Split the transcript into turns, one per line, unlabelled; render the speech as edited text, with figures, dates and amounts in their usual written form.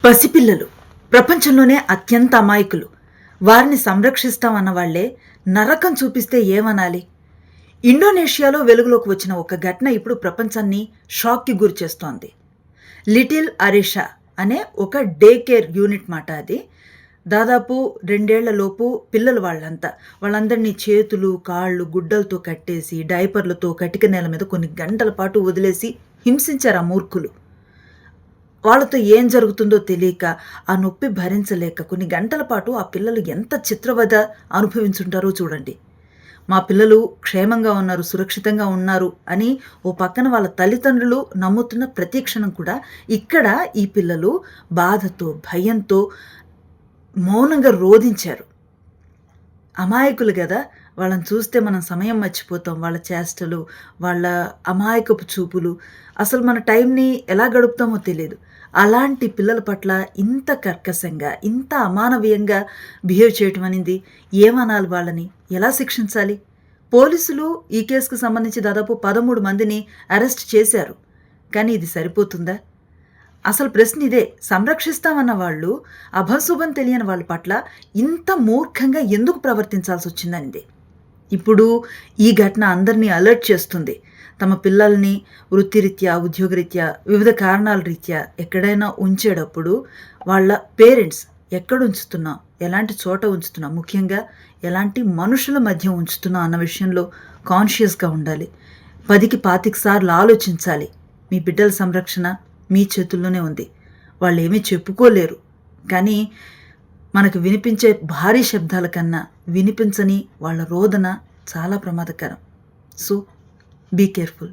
పసిపిల్లలు ప్రపంచంలోనే అత్యంత అమాయకులు. వారిని సంరక్షిస్తామన్న వాళ్లే నరకం చూపిస్తే ఏమనాలి? ఇండోనేషియాలో వెలుగులోకి వచ్చిన ఒక ఘటన ఇప్పుడు ప్రపంచాన్ని షాక్కి గురిచేస్తోంది. లిటిల్ అరిషా అనే ఒక డే కేర్ యూనిట్ మాట అది. దాదాపు 2 ఏళ్ల లోపు పిల్లలు వాళ్ళందరినీ చేతులు, కాళ్ళు గుడ్డలతో కట్టేసి, డైపర్లతో కటిక నేల మీద కొన్ని గంటల పాటు వదిలేసి హింసించారు ఆ మూర్ఖులు. వాళ్ళతో ఏం జరుగుతుందో తెలియక, ఆ నొప్పి భరించలేక కొన్ని గంటల పాటు ఆ పిల్లలు ఎంత చిత్రవద అనుభవించుంటారో చూడండి. మా పిల్లలు క్షేమంగా ఉన్నారు, సురక్షితంగా ఉన్నారు అని ఓ పక్కన వాళ్ళ తల్లిదండ్రులు నమ్ముతున్న ప్రతి క్షణం కూడా, ఇక్కడ ఈ పిల్లలు బాధతో, భయంతో మౌనంగా రోదించారు. అమాయకులు గదా! వాళ్ళని చూస్తే మనం సమయం మర్చిపోతాం. వాళ్ళ చేష్టలు, వాళ్ళ అమాయకపు చూపులు, అసలు మన టైంని ఎలా గడుపుతామో తెలీదు. అలాంటి పిల్లల పట్ల ఇంత కర్కశంగా, ఇంత అమానవీయంగా బిహేవ్ చేయటం అనేది ఏమనాలి వాళ్ళని? ఎలా శిక్షించాలి? పోలీసులు ఈ కేసుకు సంబంధించి దాదాపు 13 మందిని అరెస్ట్ చేశారు. కానీ ఇది సరిపోతుందా? అసలు ప్రశ్న ఇదే. సంరక్షిస్తామన్న వాళ్ళు అభంశుభం తెలియని వాళ్ళ పట్ల ఇంత మూర్ఖంగా ఎందుకు ప్రవర్తించాల్సొచ్చిందనిదే. ఇప్పుడు ఈ ఘటన అందరినీ అలర్ట్ చేస్తుంది. తమ పిల్లల్ని వృత్తిరీత్యా, ఉద్యోగరీత్యా, వివిధ కారణాల రీత్యా ఎక్కడైనా ఉంచేటప్పుడు వాళ్ళ పేరెంట్స్ ఎక్కడ ఉంచుతున్నాం, ఎలాంటి చోట ఉంచుతున్నాం, ముఖ్యంగా ఎలాంటి మనుషుల మధ్య ఉంచుతున్నాం అన్న విషయంలో కాన్షియస్గా ఉండాలి. 10కి 25 సార్లు ఆలోచించాలి. మీ బిడ్డల సంరక్షణ మీ చేతుల్లోనే ఉంది. వాళ్ళు ఏమీ చెప్పుకోలేరు. కానీ మనకు వినిపించే భారీ శబ్దాల కన్నా వినిపించని వాళ్ళ రోదన చాలా ప్రమాదకరం. So be careful.